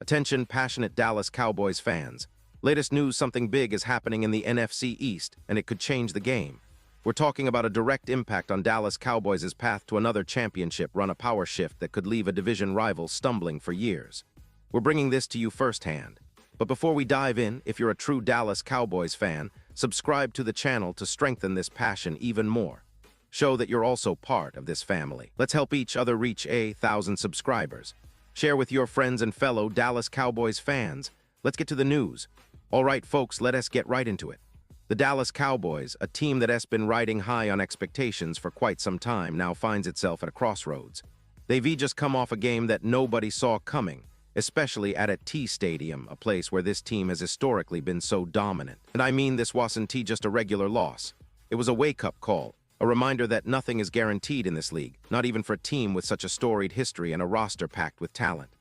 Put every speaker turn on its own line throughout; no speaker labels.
Attention, passionate Dallas Cowboys fans. Latest news, something big is happening in the NFC East, and it could change the game. We're talking about a direct impact on Dallas Cowboys' path to another championship run, a power shift that could leave a division rival stumbling for years. We're bringing this to you firsthand. But before we dive in, if you're a true Dallas Cowboys fan, subscribe to the channel to strengthen this passion even more. Show that you're also part of this family. Let's help each other reach 1,000 subscribers. Share with your friends and fellow Dallas Cowboys fans. Let's get to the news. All right, folks, let us get right into it. The Dallas Cowboys, a team that has been riding high on expectations for quite some time, now finds itself at a crossroads. They've just come off a game that nobody saw coming, especially at a T Stadium, a place where this team has historically been so dominant. And I mean, this wasn't just a regular loss. It was a wake-up call, a reminder that nothing is guaranteed in this league, not even for a team with such a storied history and a roster packed with talent.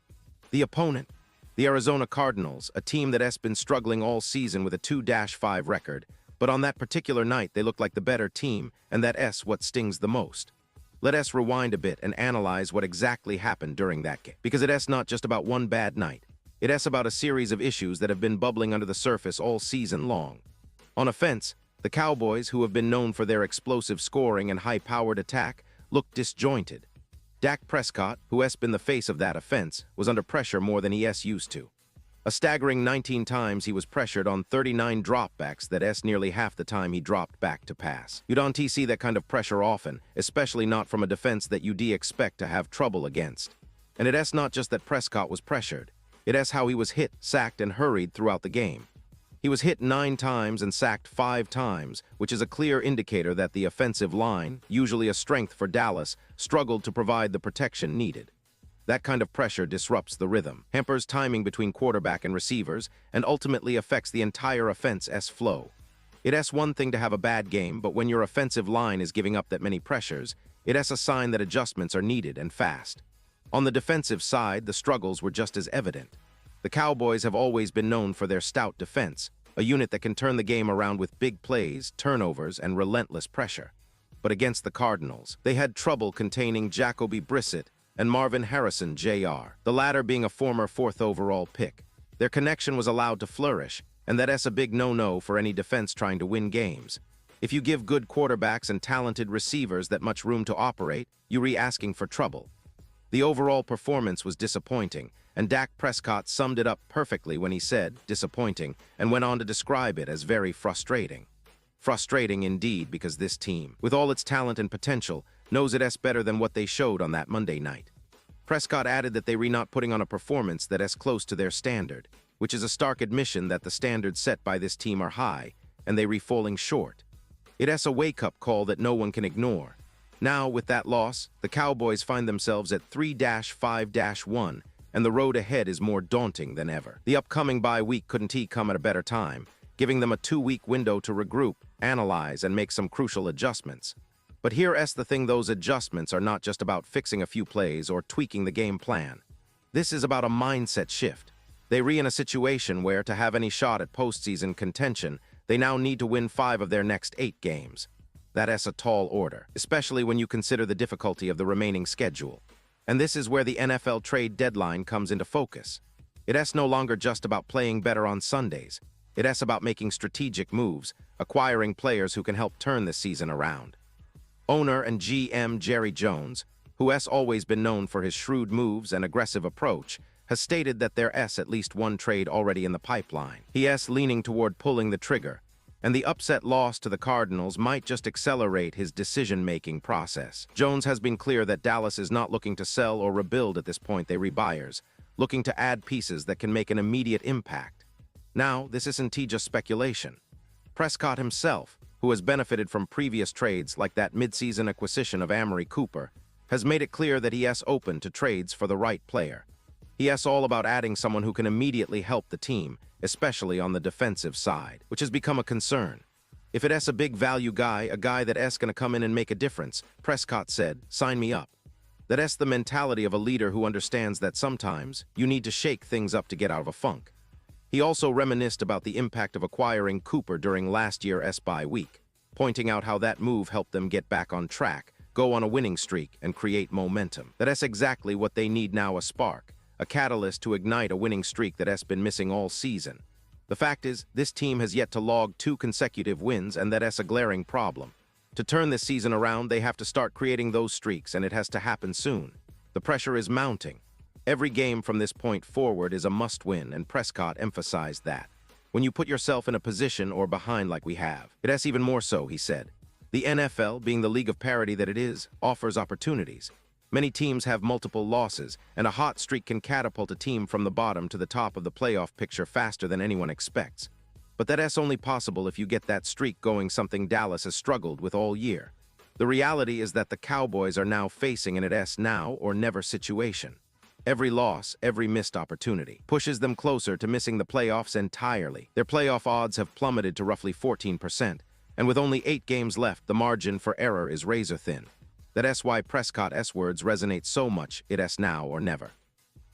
The opponent, the Arizona Cardinals, a team that has been struggling all season with a 2-5 record, but on that particular night they looked like the better team, and that's what stings the most. Let us rewind a bit and analyze what exactly happened during that game, because it's not just about one bad night. It's about a series of issues that have been bubbling under the surface all season long. On offense, the Cowboys, who have been known for their explosive scoring and high-powered attack, looked disjointed. Dak Prescott, who has been the face of that offense, was under pressure more than he used to. A staggering 19 times he was pressured on 39 dropbacks, that's nearly half the time he dropped back to pass. You don't see that kind of pressure often, especially not from a defense that you expect to have trouble against. And it's not just that Prescott was pressured. It's how he was hit, sacked, and hurried throughout the game. He was hit 9 times and sacked 5 times, which is a clear indicator that the offensive line, usually a strength for Dallas, struggled to provide the protection needed. That kind of pressure disrupts the rhythm, hampers timing between quarterback and receivers, and ultimately affects the entire offense's flow. It's one thing to have a bad game, but when your offensive line is giving up that many pressures, it's a sign that adjustments are needed and fast. On the defensive side, the struggles were just as evident. The Cowboys have always been known for their stout defense, a unit that can turn the game around with big plays, turnovers, and relentless pressure. But against the Cardinals, they had trouble containing Jacoby Brissett and Marvin Harrison Jr., the latter being a former 4th overall pick. Their connection was allowed to flourish, and that's a big no-no for any defense trying to win games. If you give good quarterbacks and talented receivers that much room to operate, you're asking for trouble. The overall performance was disappointing, and Dak Prescott summed it up perfectly when he said, disappointing, and went on to describe it as very frustrating. Frustrating indeed, because this team, with all its talent and potential, knows it's better than what they showed on that Monday night. Prescott added that they were not putting on a performance that's close to their standard, which is a stark admission that the standards set by this team are high, and they're falling short. It's a wake-up call that no one can ignore. Now, with that loss, the Cowboys find themselves at 3-5-1, and the road ahead is more daunting than ever. The upcoming bye week couldn't come at a better time, giving them a 2-week window to regroup, analyze, and make some crucial adjustments. But here's the thing, those adjustments are not just about fixing a few plays or tweaking the game plan. This is about a mindset shift. They're in a situation where, to have any shot at postseason contention, they now need to win 5 of their next 8 games. That's a tall order, especially when you consider the difficulty of the remaining schedule. And this is where the NFL trade deadline comes into focus. It's no longer just about playing better on Sundays. It's about making strategic moves, acquiring players who can help turn this season around. Owner and GM Jerry Jones, who has always been known for his shrewd moves and aggressive approach, has stated that there's at least one trade already in the pipeline. He is leaning toward pulling the trigger, and the upset loss to the Cardinals might just accelerate his decision-making process. Jones has been clear that Dallas is not looking to sell or rebuild at this point. They're buyers, looking to add pieces that can make an immediate impact. Now, this isn't just speculation. Prescott himself, who has benefited from previous trades like that mid-season acquisition of Amari Cooper, has made it clear that he is open to trades for the right player. He is all about adding someone who can immediately help the team, especially on the defensive side, which has become a concern. If it's a big value guy, a guy that's going to come in and make a difference, Prescott said, sign me up. That's the mentality of a leader who understands that sometimes you need to shake things up to get out of a funk. He also reminisced about the impact of acquiring Cooper during last year's bye week, pointing out how that move helped them get back on track, go on a winning streak, and create momentum. That's exactly what they need now, a spark, a catalyst to ignite a winning streak that has been missing all season. The fact is, this team has yet to log 2 consecutive wins, and that's a glaring problem. To turn this season around, they have to start creating those streaks, and it has to happen soon. The pressure is mounting. Every game from this point forward is a must-win, and Prescott emphasized that. When you put yourself in a position or behind like we have, it's even more so, he said. The NFL, being the league of parity that it is, offers opportunities. Many teams have multiple losses, and a hot streak can catapult a team from the bottom to the top of the playoff picture faster than anyone expects. But that's only possible if you get that streak going, something Dallas has struggled with all year. The reality is that the Cowboys are now facing an now or never situation. Every loss, every missed opportunity, pushes them closer to missing the playoffs entirely. Their playoff odds have plummeted to roughly 14%, and with only 8 games left, the margin for error is razor-thin. That's why Prescott's words resonate so much, it's now or never.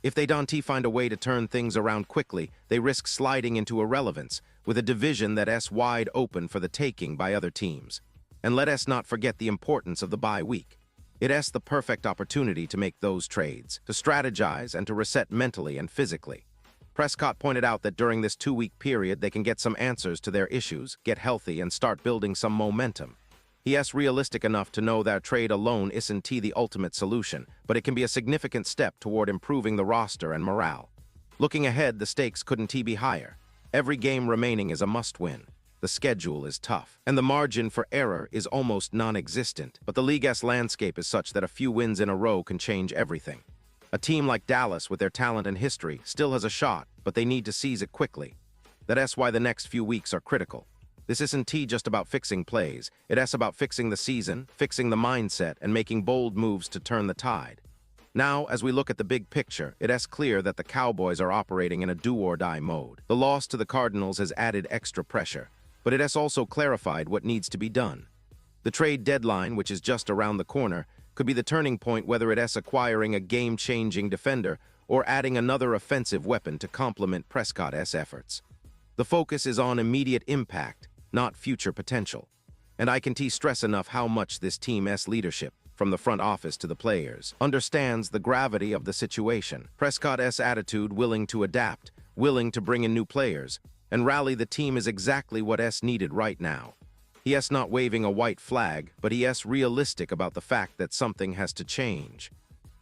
If they don't find a way to turn things around quickly, they risk sliding into irrelevance, with a division that's wide open for the taking by other teams. And let us not forget the importance of the bye week. It's the perfect opportunity to make those trades, to strategize, and to reset mentally and physically. Prescott pointed out that during this 2-week period, they can get some answers to their issues, get healthy, and start building some momentum. He's realistic enough to know that trade alone isn't the ultimate solution, but it can be a significant step toward improving the roster and morale. Looking ahead, the stakes couldn't be higher. Every game remaining is a must-win. The schedule is tough, and the margin for error is almost non-existent, but the league's landscape is such that a few wins in a row can change everything. A team like Dallas, with their talent and history, still has a shot, but they need to seize it quickly. That's why the next few weeks are critical. This isn't just about fixing plays. It's about fixing the season, fixing the mindset, and making bold moves to turn the tide. Now, as we look at the big picture, it's clear that the Cowboys are operating in a do-or-die mode. The loss to the Cardinals has added extra pressure, but it's also clarified what needs to be done. The trade deadline, which is just around the corner, could be the turning point, whether it's acquiring a game-changing defender or adding another offensive weapon to complement Prescott's efforts. The focus is on immediate impact, not future potential. And I can stress enough how much this team's leadership, from the front office to the players, understands the gravity of the situation. Prescott's attitude, willing to adapt, willing to bring in new players, and rally the team, is exactly what's needed right now. He's not waving a white flag, but he's realistic about the fact that something has to change.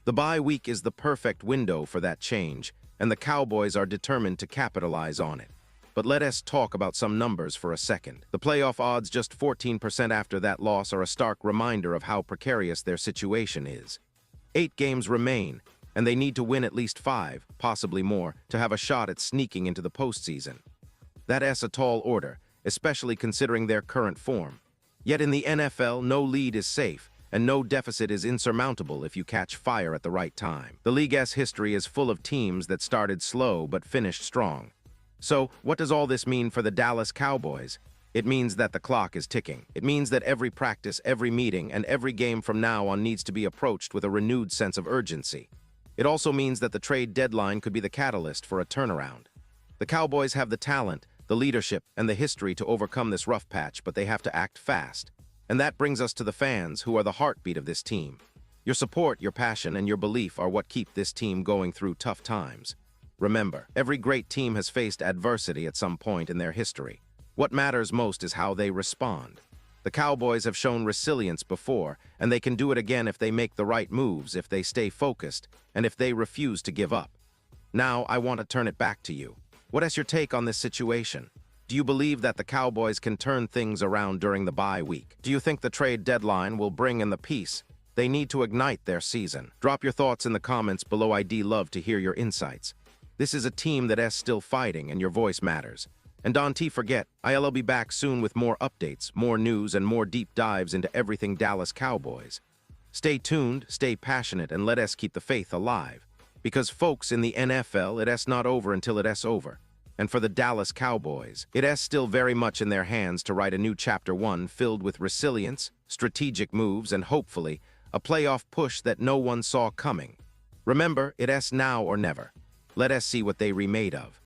The bye week is the perfect window for that change, and the Cowboys are determined to capitalize on it. But let us talk about some numbers for a second. The playoff odds, just 14% after that loss, are a stark reminder of how precarious their situation is. 8 games remain, and they need to win at least 5, possibly more, to have a shot at sneaking into the postseason. That's a tall order, especially considering their current form. Yet in the NFL, no lead is safe, and no deficit is insurmountable if you catch fire at the right time. The league's history is full of teams that started slow but finished strong. So, what does all this mean for the Dallas Cowboys? It means that the clock is ticking. It means that every practice, every meeting, and every game from now on needs to be approached with a renewed sense of urgency. It also means that the trade deadline could be the catalyst for a turnaround. The Cowboys have the talent, the leadership, and the history to overcome this rough patch, but they have to act fast. And that brings us to the fans, who are the heartbeat of this team. Your support, your passion, and your belief are what keep this team going through tough times. Remember, every great team has faced adversity at some point in their history. What matters most is how they respond. The Cowboys have shown resilience before, and they can do it again if they make the right moves, if they stay focused, and if they refuse to give up. Now, I want to turn it back to you. What is your take on this situation? Do you believe that the Cowboys can turn things around during the bye week? Do you think the trade deadline will bring in the peace they need to ignite their season? Drop your thoughts in the comments below. I'd love to hear your insights. This is a team that's still fighting, and your voice matters. And don't forget, I'll be back soon with more updates, more news, and more deep dives into everything Dallas Cowboys. Stay tuned, stay passionate, and let us keep the faith alive. Because folks, in the NFL, it's not over until it's over. And for the Dallas Cowboys, it's still very much in their hands to write a new chapter 1 filled with resilience, strategic moves, and hopefully, a playoff push that no one saw coming. Remember, it's now or never. Let us see what they remade of.